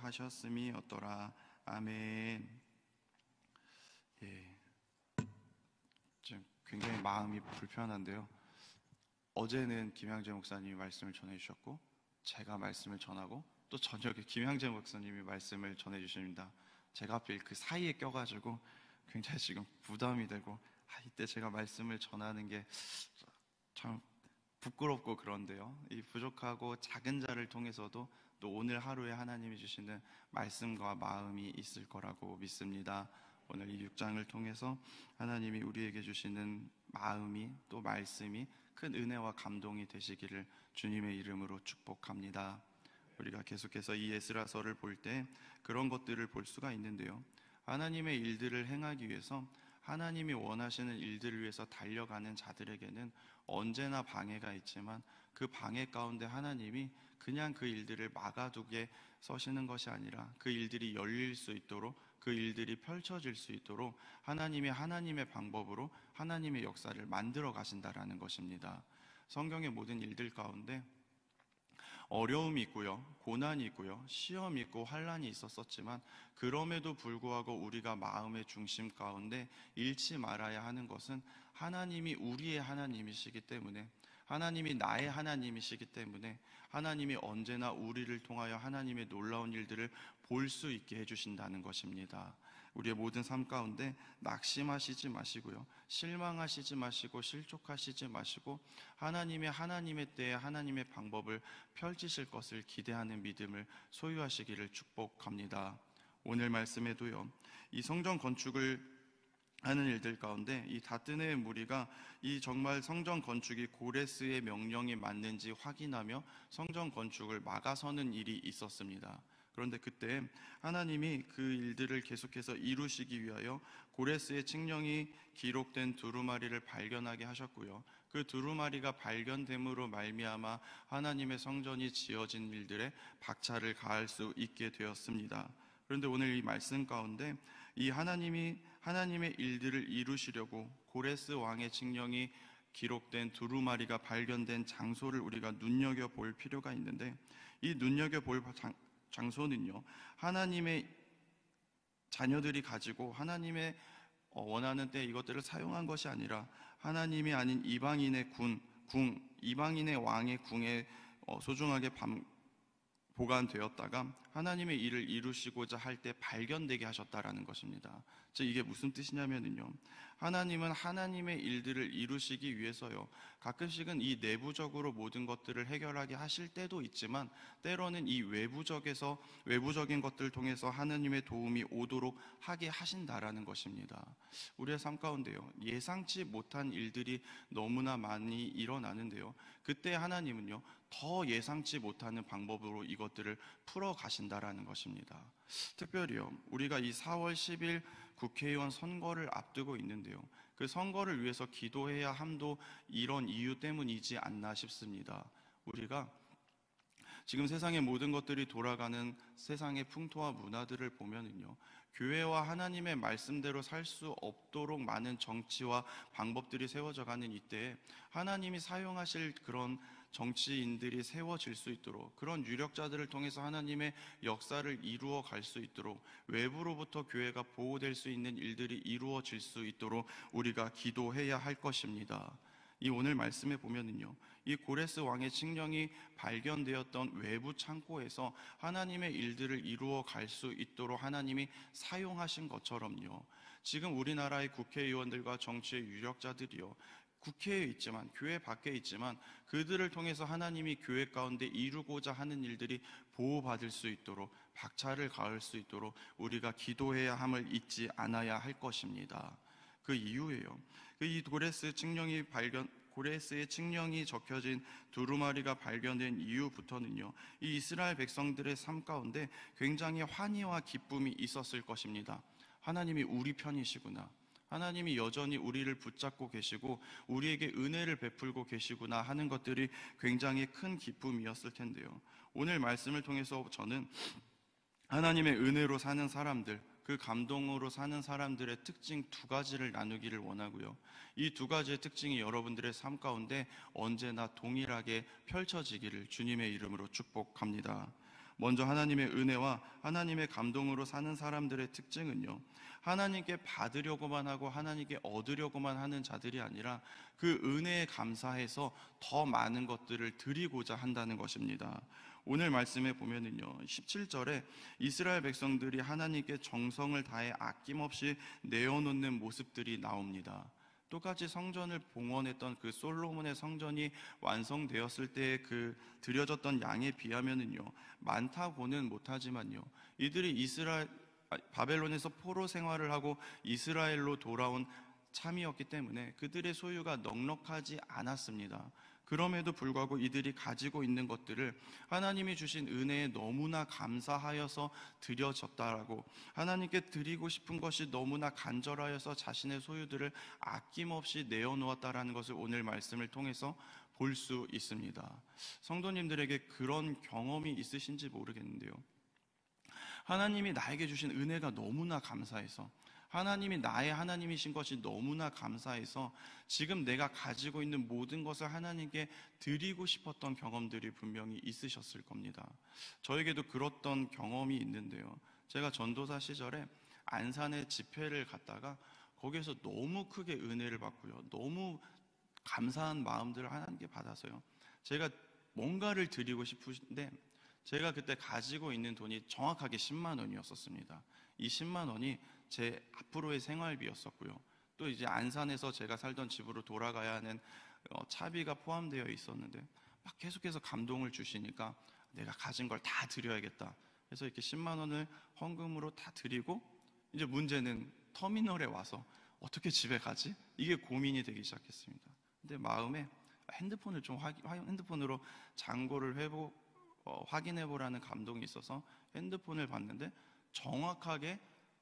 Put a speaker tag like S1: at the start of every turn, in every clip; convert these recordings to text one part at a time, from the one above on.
S1: 하셨음이었더라. 아멘. 예, 지금 굉장히 마음이 불편한데요. 어제는 김양재 목사님이 말씀을 전해주셨고, 제가 말씀을 전하고, 또 저녁에 김양재 목사님이 말씀을 전해주십니다. 제가 하필 그 사이에 껴가지고 굉장히 지금 부담이 되고, 이때 제가 말씀을 전하는 게 참 부끄럽고 그런데요. 이 부족하고 작은 자를 통해서도 또 오늘 하루에 하나님이 주시는 말씀과 마음이 있을 거라고 믿습니다. 오늘 이 6장을 통해서 하나님이 우리에게 주시는 마음이 또 말씀이 큰 은혜와 감동이 되시기를 주님의 이름으로 축복합니다. 우리가 계속해서 이 에스라서를 볼 때 그런 것들을 볼 수가 있는데요. 하나님의 일들을 행하기 위해서, 하나님이 원하시는 일들을 위해서 달려가는 자들에게는 언제나 방해가 있지만, 그 방해 가운데 하나님이 그냥 그 일들을 막아두게 서시는 것이 아니라 그 일들이 열릴 수 있도록, 그 일들이 펼쳐질 수 있도록 하나님이 하나님의 방법으로 하나님의 역사를 만들어 가신다라는 것입니다. 성경의 모든 일들 가운데 어려움이 있고요, 고난이 있고요, 시험이 있고 환난이 있었었지만, 그럼에도 불구하고 우리가 마음의 중심 가운데 잃지 말아야 하는 것은 하나님이 우리의 하나님이시기 때문에, 하나님이 나의 하나님이시기 때문에 하나님이 언제나 우리를 통하여 하나님의 놀라운 일들을 볼 수 있게 해주신다는 것입니다. 우리의 모든 삶 가운데 낙심하시지 마시고요, 실망하시지 마시고 실족하시지 마시고, 하나님의 때에 하나님의 방법을 펼치실 것을 기대하는 믿음을 소유하시기를 축복합니다. 오늘 말씀에도요, 이 성전 건축을 하는 일들 가운데 이 다뜨네의 무리가 이 정말 성전 건축이 고레스의 명령이 맞는지 확인하며 성전 건축을 막아서는 일이 있었습니다. 그런데 그때 하나님이 그 일들을 계속해서 이루시기 위하여 고레스의 칙령이 기록된 두루마리를 발견하게 하셨고요, 그 두루마리가 발견됨으로 말미암아 하나님의 성전이 지어진 일들에 박차를 가할 수 있게 되었습니다. 그런데 오늘 이 말씀 가운데 이 하나님의 일들을 이루시려고 고레스 왕의 칙령이 기록된 두루마리가 발견된 장소를 우리가 눈여겨볼 필요가 있는데, 이 눈여겨볼 장소는요, 하나님의 자녀들이 가지고 하나님의 원하는 때 이것들을 사용한 것이 아니라 하나님이 아닌 이방인의 이방인의 왕의 궁에 소중하게 보관되었다가 하나님의 일을 이루시고자 할 때 발견되게 하셨다라는 것입니다. 즉 이게 무슨 뜻이냐면요, 하나님은 하나님의 일들을 이루시기 위해서요, 가끔씩은 이 내부적으로 모든 것들을 해결하게 하실 때도 있지만, 때로는 이 외부적인 것들을 통해서 하나님의 도움이 오도록 하게 하신다라는 것입니다. 우리의 삶 가운데요, 예상치 못한 일들이 너무나 많이 일어나는데요, 그때 하나님은요, 더 예상치 못하는 방법으로 이것들을 풀어 가신다라는 것입니다. 특별히요, 우리가 이 4월 10일 국회의원 선거를 앞두고 있는데요, 그 선거를 위해서 기도해야 함도 이런 이유 때문이지 않나 싶습니다. 우리가 지금 세상의 모든 것들이 돌아가는 세상의 풍토와 문화들을 보면은요, 교회와 하나님의 말씀대로 살 수 없도록 많은 정치와 방법들이 세워져 가는 이때에 하나님이 사용하실 그런 정치인들이 세워질 수 있도록, 그런 유력자들을 통해서 하나님의 역사를 이루어 갈 수 있도록, 외부로부터 교회가 보호될 수 있는 일들이 이루어질 수 있도록 우리가 기도해야 할 것입니다. 이 오늘 말씀에 보면은요, 이 고레스 왕의 칙령이 발견되었던 외부 창고에서 하나님의 일들을 이루어 갈 수 있도록 하나님이 사용하신 것처럼요, 지금 우리나라의 국회의원들과 정치의 유력자들이요, 국회에 있지만, 교회 밖에 있지만, 그들을 통해서 하나님이 교회 가운데 이루고자 하는 일들이 보호받을 수 있도록, 박차를 가할 수 있도록 우리가 기도해야 함을 잊지 않아야 할 것입니다. 그 이유예요. 이 고레스의 칙령이 적혀진 두루마리가 발견된 이후부터는요, 이 이스라엘 백성들의 삶 가운데 굉장히 환희와 기쁨이 있었을 것입니다. 하나님이 우리 편이시구나, 하나님이 여전히 우리를 붙잡고 계시고 우리에게 은혜를 베풀고 계시구나 하는 것들이 굉장히 큰 기쁨이었을 텐데요, 오늘 말씀을 통해서 저는 하나님의 은혜로 사는 사람들, 그 감동으로 사는 사람들의 특징 두 가지를 나누기를 원하고요, 이 두 가지의 특징이 여러분들의 삶 가운데 언제나 동일하게 펼쳐지기를 주님의 이름으로 축복합니다. 먼저 하나님의 은혜와 하나님의 감동으로 사는 사람들의 특징은요, 하나님께 받으려고만 하고 하나님께 얻으려고만 하는 자들이 아니라 그 은혜에 감사해서 더 많은 것들을 드리고자 한다는 것입니다. 오늘 말씀에 보면은요, 17절에 이스라엘 백성들이 하나님께 정성을 다해 아낌없이 내어놓는 모습들이 나옵니다. 똑같이 성전을 봉헌했던 그 솔로몬의 성전이 완성되었을 때 그 드려졌던 양에 비하면은요, 많다고는 못하지만요, 이들이 바벨론에서 포로 생활을 하고 이스라엘로 돌아온 참이었기 때문에 그들의 소유가 넉넉하지 않았습니다. 그럼에도 불구하고 이들이 가지고 있는 것들을 하나님이 주신 은혜에 너무나 감사하여서 드려졌다라고, 하나님께 드리고 싶은 것이 너무나 간절하여서 자신의 소유들을 아낌없이 내어놓았다라는 것을 오늘 말씀을 통해서 볼 수 있습니다. 성도님들에게 그런 경험이 있으신지 모르겠는데요, 하나님이 나에게 주신 은혜가 너무나 감사해서, 하나님이 나의 하나님이신 것이 너무나 감사해서 지금 내가 가지고 있는 모든 것을 하나님께 드리고 싶었던 경험들이 분명히 있으셨을 겁니다. 저에게도 그랬던 경험이 있는데요, 제가 전도사 시절에 안산에 집회를 갔다가 거기에서 너무 크게 은혜를 받고요, 너무 감사한 마음들을 하나님께 받아서요, 제가 뭔가를 드리고 싶으신데 제가 그때 가지고 있는 돈이 정확하게 10만 원이었었습니다. 이 10만 원이 제 앞으로의 생활비였었고요, 또 이제 안산에서 제가 살던 집으로 돌아가야 하는 차비가 포함되어 있었는데, 막 계속해서 감동을 주시니까 내가 가진 걸 다 드려야겠다 해서 이렇게 10만 원을 헌금으로 다 드리고, 이제 문제는 터미널에 와서 어떻게 집에 가지? 이게 고민이 되기 시작했습니다. 근데 마음에 핸드폰을 핸드폰으로 잔고를 확인해 보라는 감동이 있어서 핸드폰을 봤는데 정확하게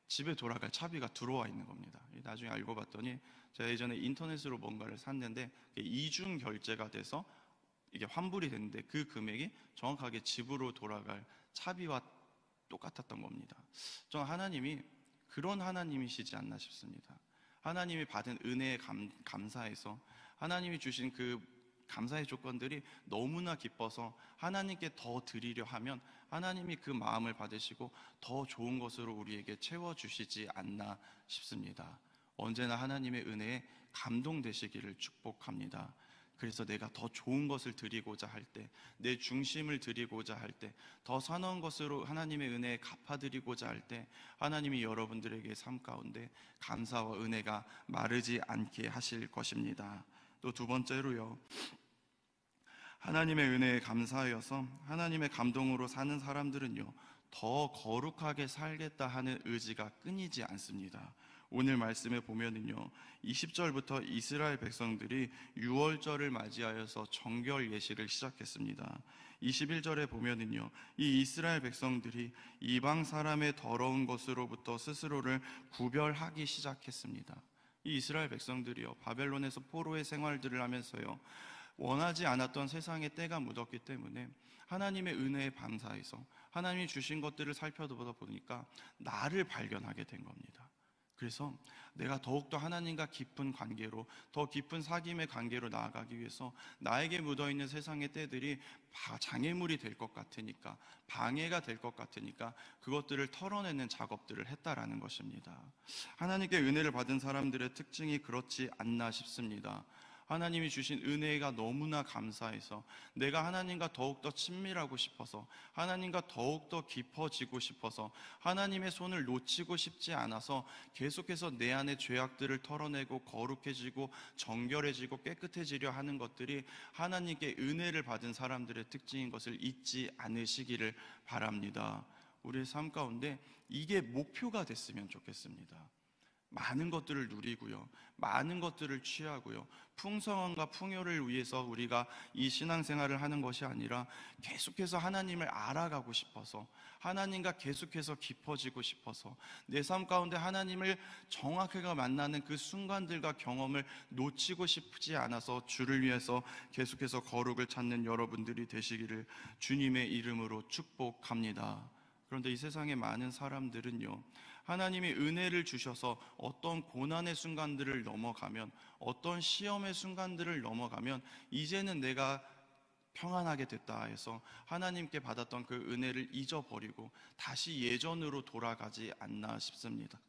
S1: 집에 돌아갈 차비가 들어와 있는 겁니다. 나중에 알고 봤더니 제가 예전에 인터넷으로 뭔가를 샀는데 이중 결제가 돼서 이게 환불이 됐는데 그 금액이 정확하게 집으로 돌아갈 차비와 똑같았던 겁니다. 저는 하나님이 그런 하나님이시지 않나 싶습니다. 하나님이 받은 은혜에 감사해서 하나님이 주신 그 감사의 조건들이 너무나 기뻐서 하나님께 더 드리려 하면 하나님이 그 마음을 받으시고 더 좋은 것으로 우리에게 채워주시지 않나 싶습니다. 언제나 하나님의 은혜에 감동되시기를 축복합니다. 그래서 내가 더 좋은 것을 드리고자 할 때, 내 중심을 드리고자 할 때, 더 선한 것으로 하나님의 은혜에 갚아드리고자 할 때 하나님이 여러분들에게 삶 가운데 감사와 은혜가 마르지 않게 하실 것입니다. 또 두 번째로요, 하나님의 은혜에 감사하여서 하나님의 감동으로 사는 사람들은요, 더 거룩하게 살겠다 하는 의지가 끊이지 않습니다. 오늘 말씀에 보면은요, 20절부터 이스라엘 백성들이 유월절을 맞이하여서 정결 예식을 시작했습니다. 21절에 보면은요, 이 이스라엘 백성들이 이방 사람의 더러운 것으로부터 스스로를 구별하기 시작했습니다. 이 이스라엘 백성들이요, 바벨론에서 포로의 생활들을 하면서요, 원하지 않았던 세상의 때가 묻었기 때문에 하나님의 은혜에 감사해서 하나님이 주신 것들을 살펴보다 보니까 나를 발견하게 된 겁니다. 그래서 내가 더욱더 하나님과 깊은 관계로, 더 깊은 사귐의 관계로 나아가기 위해서 나에게 묻어있는 세상의 때들이 장애물이 될 것 같으니까, 방해가 될 것 같으니까 그것들을 털어내는 작업들을 했다라는 것입니다. 하나님께 은혜를 받은 사람들의 특징이 그렇지 않나 싶습니다. 하나님이 주신 은혜가 너무나 감사해서 내가 하나님과 더욱더 친밀하고 싶어서, 하나님과 더욱더 깊어지고 싶어서, 하나님의 손을 놓치고 싶지 않아서 계속해서 내 안의 죄악들을 털어내고 거룩해지고 정결해지고 깨끗해지려 하는 것들이 하나님께 은혜를 받은 사람들의 특징인 것을 잊지 않으시기를 바랍니다. 우리의 삶 가운데 이게 목표가 됐으면 좋겠습니다. 많은 것들을 누리고요, 많은 것들을 취하고요, 풍성함과 풍요를 위해서 우리가 이 신앙생활을 하는 것이 아니라 계속해서 하나님을 알아가고 싶어서, 하나님과 계속해서 깊어지고 싶어서, 내 삶 가운데 하나님을 정확하게 만나는 그 순간들과 경험을 놓치고 싶지 않아서 주를 위해서 계속해서 거룩을 찾는 여러분들이 되시기를 주님의 이름으로 축복합니다. 그런데 이 세상의 많은 사람들은요, 하나님이 은혜를 주셔서 어떤 고난의 순간들을 넘어가면, 어떤 시험의 순간들을 넘어가면 이제는 내가 평안하게 됐다 해서 하나님께 받았던 그 은혜를 잊어버리고 다시 예전으로 돌아가지 않나 싶습니다.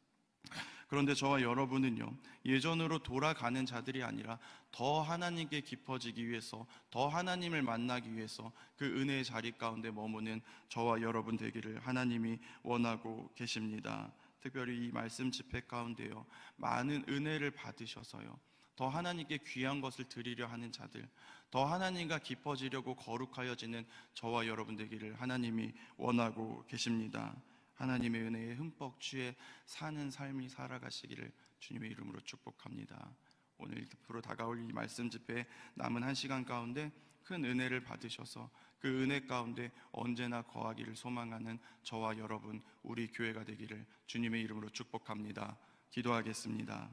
S1: 그런데 저와 여러분은요, 예전으로 돌아가는 자들이 아니라 더 하나님께 깊어지기 위해서, 더 하나님을 만나기 위해서 그 은혜의 자리 가운데 머무는 저와 여러분 되기를 하나님이 원하고 계십니다. 특별히 이 말씀 집회 가운데요, 많은 은혜를 받으셔서요, 더 하나님께 귀한 것을 드리려 하는 자들, 더 하나님과 깊어지려고 거룩하여지는 저와 여러분 되기를 하나님이 원하고 계십니다. 하나님의 은혜에 흠뻑 취해 사는 삶이 살아가시기를 주님의 이름으로 축복합니다. 오늘 앞으로 다가올 이 말씀 집회 남은 한 시간 가운데 큰 은혜를 받으셔서 그 은혜 가운데 언제나 거하기를 소망하는 저와 여러분, 우리 교회가 되기를 주님의 이름으로 축복합니다. 기도하겠습니다.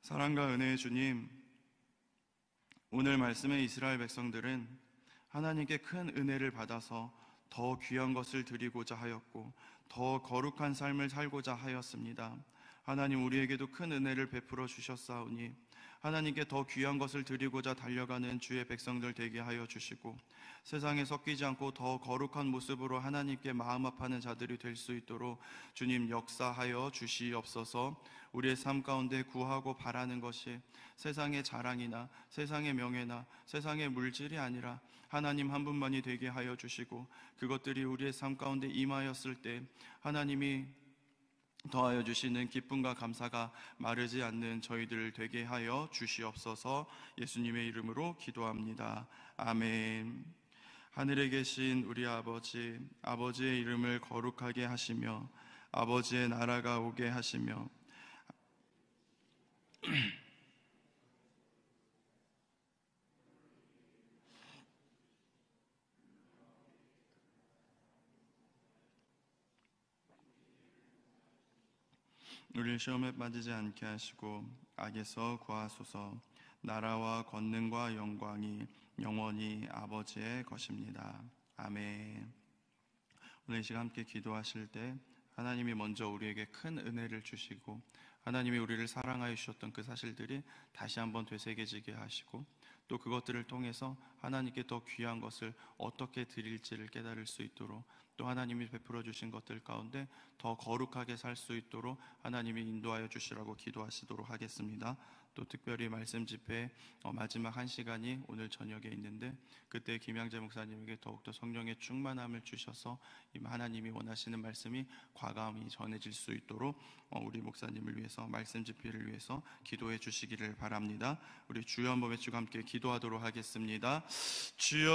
S1: 사랑과 은혜의 주님, 오늘 말씀의 이스라엘 백성들은 하나님께 큰 은혜를 받아서 더 귀한 것을 드리고자 하였고 더 거룩한 삶을 살고자 하였습니다. 하나님, 우리에게도 큰 은혜를 베풀어 주셨사오니 하나님께 더 귀한 것을 드리고자 달려가는 주의 백성들 되게 하여 주시고 세상에 섞이지 않고 더 거룩한 모습으로 하나님께 마음 아파하는 자들이 될 수 있도록 주님 역사하여 주시옵소서. 우리의 삶 가운데 구하고 바라는 것이 세상의 자랑이나 세상의 명예나 세상의 물질이 아니라 하나님 한 분만이 되게 하여 주시고 그것들이 우리의 삶 가운데 임하였을 때 하나님이 더하여 주시는 기쁨과 감사가 마르지 않는 저희들 되게 하여 주시옵소서. 예수님의 이름으로 기도합니다. 아멘. 하늘에 계신 우리 아버지, 아버지의 이름을 거룩하게 하시며 아버지의 나라가 오게 하시며 우리를 시험에 빠지지 않게 하시고 악에서 구하소서. 나라와 권능과 영광이 영원히 아버지의 것입니다. 아멘. 오늘 이 시간 함께 기도하실 때 하나님이 먼저 우리에게 큰 은혜를 주시고 하나님이 우리를 사랑하여 주셨던 그 사실들이 다시 한번 되새겨지게 하시고 또 그것들을 통해서 하나님께 더 귀한 것을 어떻게 드릴지를 깨달을 수 있도록 또 하나님이 베풀어 주신 것들 가운데 더 거룩하게 살 수 있도록 하나님이 인도하여 주시라고 기도하시도록 하겠습니다. 또 특별히 말씀 집회 마지막 한 시간이 오늘 저녁에 있는데 그때 김양재 목사님에게 더욱더 성령의 충만함을 주셔서 하나님이 원하시는 말씀이 과감히 전해질 수 있도록 우리 목사님을 위해서 말씀 집회를 위해서 기도해 주시기를 바랍니다. 우리 주여 한번 외치고 함께 기도하도록 하겠습니다. 주여